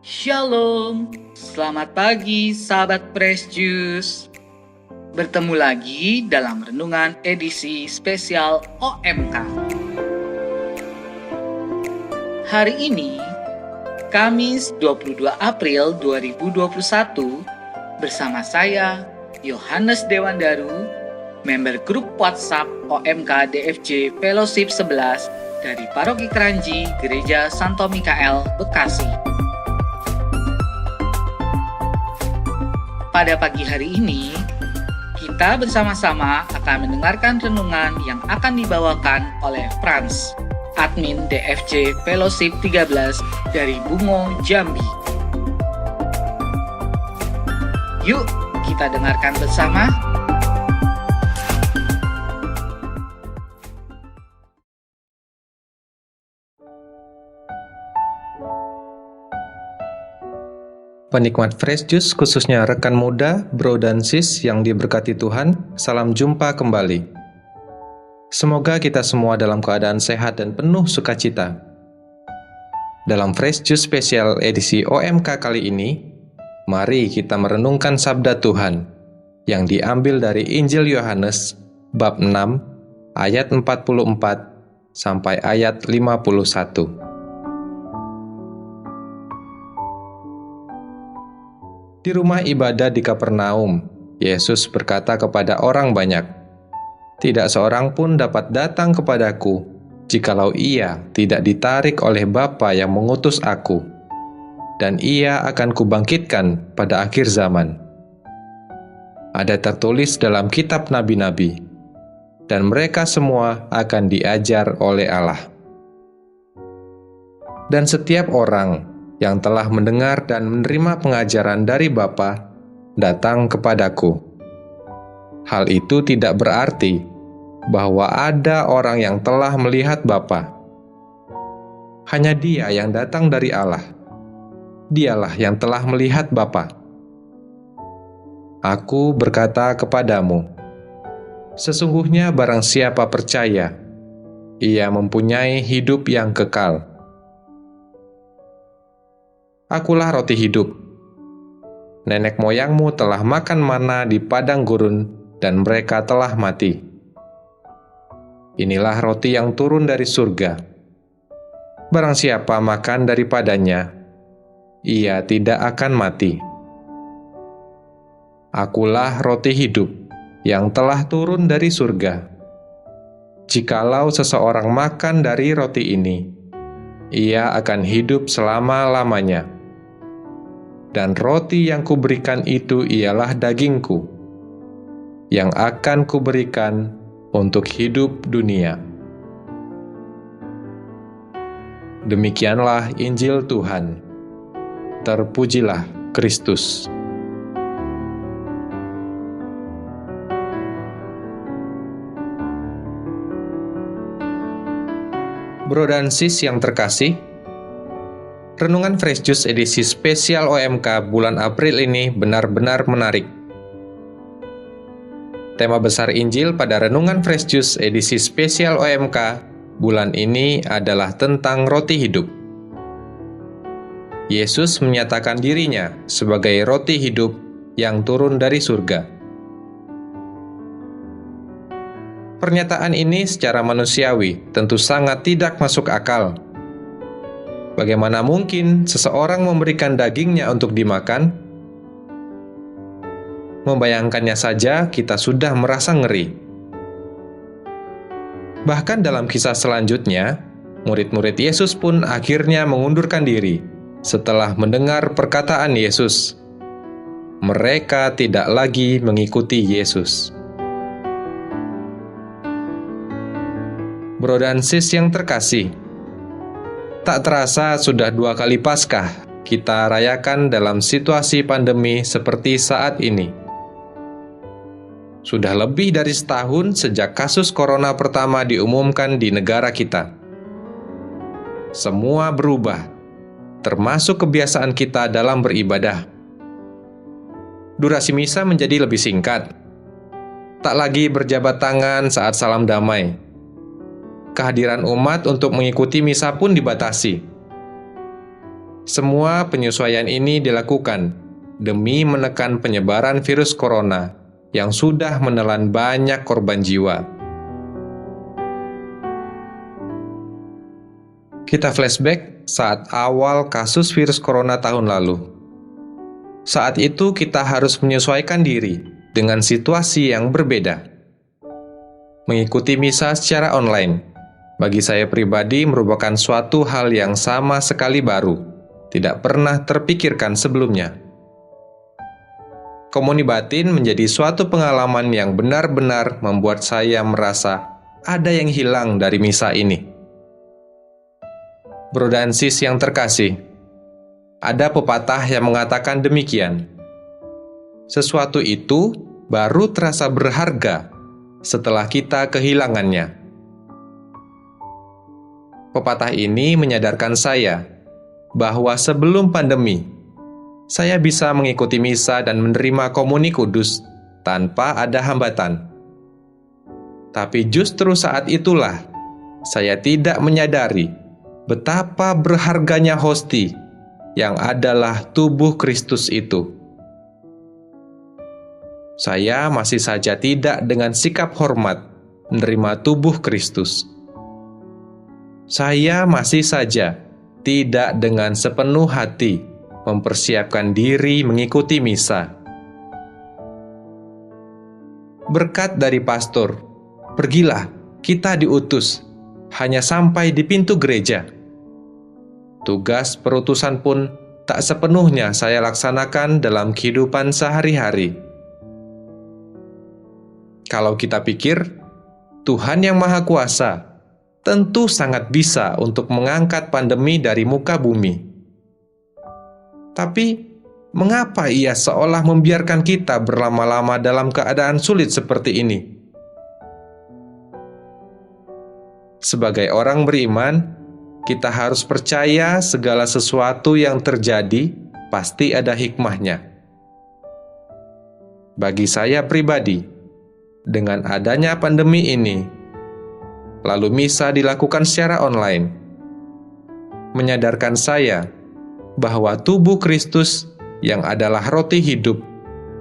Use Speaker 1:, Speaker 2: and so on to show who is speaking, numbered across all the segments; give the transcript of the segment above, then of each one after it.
Speaker 1: Shalom, selamat pagi sahabat Fresh Juice. Bertemu lagi dalam renungan edisi spesial OMK. Hari ini, Kamis 22 April 2021, bersama saya, Yohanes Dewandaru, member grup WhatsApp OMK DFJ Fellowship 11 dari Paroki Kranji, Gereja Santo Mikael, Bekasi. Pada pagi hari ini, kita bersama-sama akan mendengarkan renungan yang akan dibawakan oleh Frans, admin DFJ Fellowship 13 dari Bungo, Jambi. Yuk, kita dengarkan bersama.
Speaker 2: Penikmat Fresh Juice, khususnya rekan muda, bro dan sis yang diberkati Tuhan, salam jumpa kembali. Semoga kita semua dalam keadaan sehat dan penuh sukacita. Dalam Fresh Juice spesial edisi OMK kali ini, mari kita merenungkan sabda Tuhan yang diambil dari Injil Yohanes bab 6 ayat 44 sampai ayat 51. Di rumah ibadah di Kapernaum, Yesus berkata kepada orang banyak, "Tidak seorang pun dapat datang kepadaku, jikalau ia tidak ditarik oleh Bapa yang mengutus aku, dan ia akan kubangkitkan pada akhir zaman." Ada tertulis dalam kitab nabi-nabi, dan mereka semua akan diajar oleh Allah. Dan setiap orang yang telah mendengar dan menerima pengajaran dari Bapa, datang kepadaku. Hal itu tidak berarti bahwa ada orang yang telah melihat Bapa. Hanya Dia yang datang dari Allah. Dialah yang telah melihat Bapa. Aku berkata kepadamu, sesungguhnya barang siapa percaya, ia mempunyai hidup yang kekal. Akulah roti hidup. Nenek moyangmu telah makan mana di padang gurun, dan mereka telah mati. Inilah roti yang turun dari surga. Barang siapa makan daripadanya, ia tidak akan mati. Akulah roti hidup yang telah turun dari surga. Jikalau seseorang makan dari roti ini, ia akan hidup selama-lamanya. Dan roti yang kuberikan itu ialah dagingku, yang akan kuberikan untuk hidup dunia. Demikianlah Injil Tuhan. Terpujilah Kristus. Bro dan sis yang terkasih, renungan Fresh Juice edisi spesial OMK bulan April ini benar-benar menarik. Tema besar Injil pada renungan Fresh Juice edisi spesial OMK bulan ini adalah tentang roti hidup. Yesus menyatakan dirinya sebagai roti hidup yang turun dari surga. Pernyataan ini secara manusiawi tentu sangat tidak masuk akal. Bagaimana mungkin seseorang memberikan dagingnya untuk dimakan? Membayangkannya saja kita sudah merasa ngeri. Bahkan dalam kisah selanjutnya, murid-murid Yesus pun akhirnya mengundurkan diri setelah mendengar perkataan Yesus. Mereka tidak lagi mengikuti Yesus. Bro dan sis yang terkasih, tak terasa sudah 2 kali Paskah kita rayakan dalam situasi pandemi seperti saat ini. Sudah lebih dari setahun sejak kasus corona pertama diumumkan di negara kita. Semua berubah, termasuk kebiasaan kita dalam beribadah. Durasi misa menjadi lebih singkat. Tak lagi berjabat tangan saat salam damai. Kehadiran umat untuk mengikuti misa pun dibatasi. Semua penyesuaian ini dilakukan demi menekan penyebaran virus corona yang sudah menelan banyak korban jiwa. Kita flashback saat awal kasus virus corona tahun lalu. Saat itu kita harus menyesuaikan diri dengan situasi yang berbeda. Mengikuti misa secara online, bagi saya pribadi merupakan suatu hal yang sama sekali baru, tidak pernah terpikirkan sebelumnya. Komuni batin menjadi suatu pengalaman yang benar-benar membuat saya merasa ada yang hilang dari misa ini. Bro dan sis yang terkasih, ada pepatah yang mengatakan demikian. Sesuatu itu baru terasa berharga setelah kita kehilangannya. Pepatah ini menyadarkan saya bahwa sebelum pandemi, saya bisa mengikuti misa dan menerima komuni kudus tanpa ada hambatan. Tapi justru saat itulah saya tidak menyadari betapa berharganya hosti yang adalah tubuh Kristus itu. Saya masih saja tidak dengan sikap hormat menerima tubuh Kristus. Saya masih saja tidak dengan sepenuh hati mempersiapkan diri mengikuti misa. Berkat dari pastor, pergilah, kita diutus, hanya sampai di pintu gereja. Tugas perutusan pun tak sepenuhnya saya laksanakan dalam kehidupan sehari-hari. Kalau kita pikir, Tuhan yang Maha Kuasa tentu sangat bisa untuk mengangkat pandemi dari muka bumi. Tapi, mengapa Ia seolah membiarkan kita berlama-lama dalam keadaan sulit seperti ini? Sebagai orang beriman, kita harus percaya segala sesuatu yang terjadi pasti ada hikmahnya. Bagi saya pribadi, dengan adanya pandemi ini, lalu misa dilakukan secara online, menyadarkan saya bahwa tubuh Kristus yang adalah roti hidup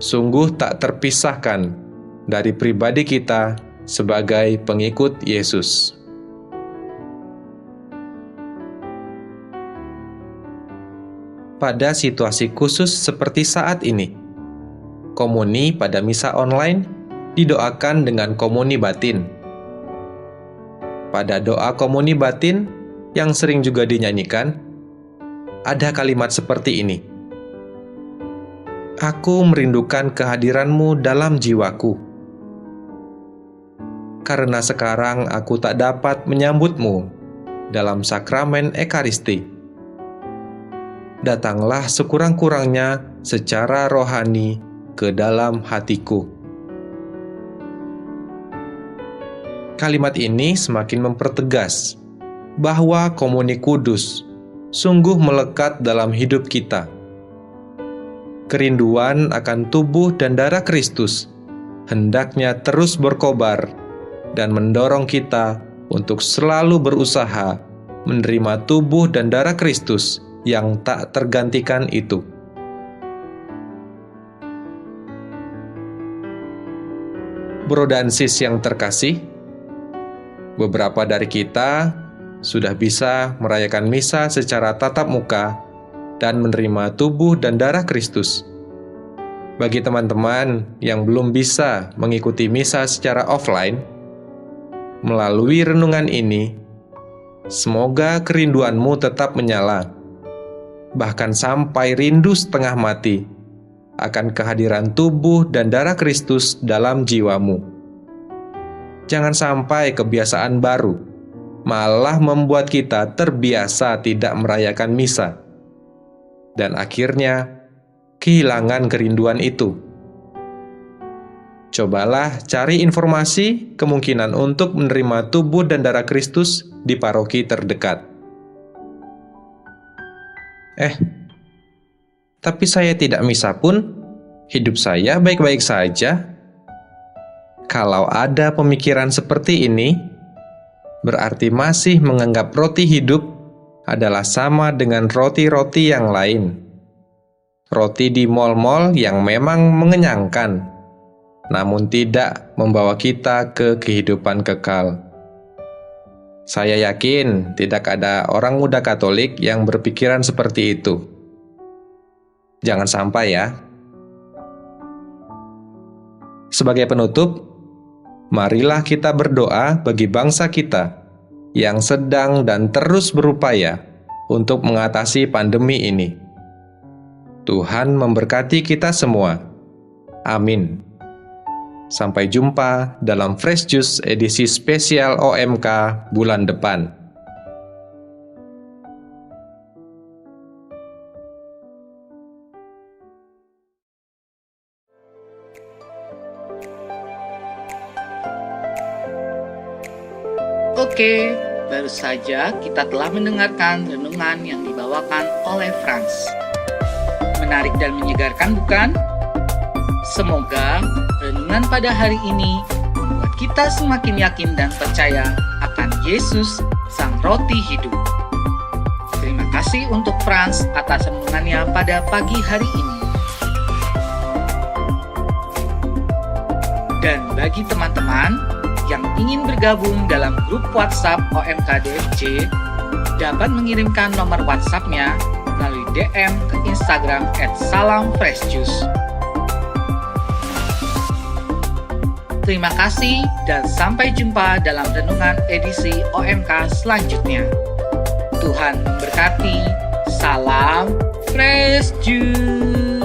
Speaker 2: sungguh tak terpisahkan dari pribadi kita sebagai pengikut Yesus. Pada situasi khusus seperti saat ini, komuni pada misa online didoakan dengan komuni batin. Pada doa komuni batin yang sering juga dinyanyikan, ada kalimat seperti ini: "Aku merindukan kehadiran-Mu dalam jiwaku. Karena sekarang aku tak dapat menyambut-Mu dalam sakramen Ekaristi. Datanglah sekurang-kurangnya secara rohani ke dalam hatiku." Kalimat ini semakin mempertegas bahwa komuni kudus sungguh melekat dalam hidup kita. Kerinduan akan tubuh dan darah Kristus hendaknya terus berkobar dan mendorong kita untuk selalu berusaha menerima tubuh dan darah Kristus yang tak tergantikan itu. Bro dan sis yang terkasih, beberapa dari kita sudah bisa merayakan misa secara tatap muka dan menerima tubuh dan darah Kristus. Bagi teman-teman yang belum bisa mengikuti misa secara offline, melalui renungan ini, semoga kerinduanmu tetap menyala, bahkan sampai rindu setengah mati akan kehadiran tubuh dan darah Kristus dalam jiwamu. Jangan sampai kebiasaan baru malah membuat kita terbiasa tidak merayakan misa, dan akhirnya kehilangan kerinduan itu. Cobalah cari informasi kemungkinan untuk menerima tubuh dan darah Kristus di paroki terdekat. Tapi saya tidak misa pun, hidup saya baik-baik saja. Kalau ada pemikiran seperti ini, berarti masih menganggap roti hidup adalah sama dengan roti-roti yang lain. Roti di mal-mal yang memang mengenyangkan, namun tidak membawa kita ke kehidupan kekal. Saya yakin tidak ada orang muda Katolik yang berpikiran seperti itu. Jangan sampai ya. Sebagai penutup, marilah kita berdoa bagi bangsa kita yang sedang dan terus berupaya untuk mengatasi pandemi ini. Tuhan memberkati kita semua. Amin. Sampai jumpa dalam Fresh Juice edisi spesial OMK bulan depan.
Speaker 1: Oke, baru saja kita telah mendengarkan renungan yang dibawakan oleh Franz. Menarik dan menyegarkan, bukan? Semoga renungan pada hari ini membuat kita semakin yakin dan percaya akan Yesus, Sang Roti Hidup. Terima kasih untuk Franz atas renungannya pada pagi hari ini. Dan bagi teman-teman yang ingin bergabung dalam grup WhatsApp OMK DFJ, dapat mengirimkan nomor WhatsApp-nya melalui DM ke Instagram @salamfreshjuice. Terima kasih dan sampai jumpa dalam renungan edisi OMK selanjutnya. Tuhan memberkati. Salam Fresh Juice.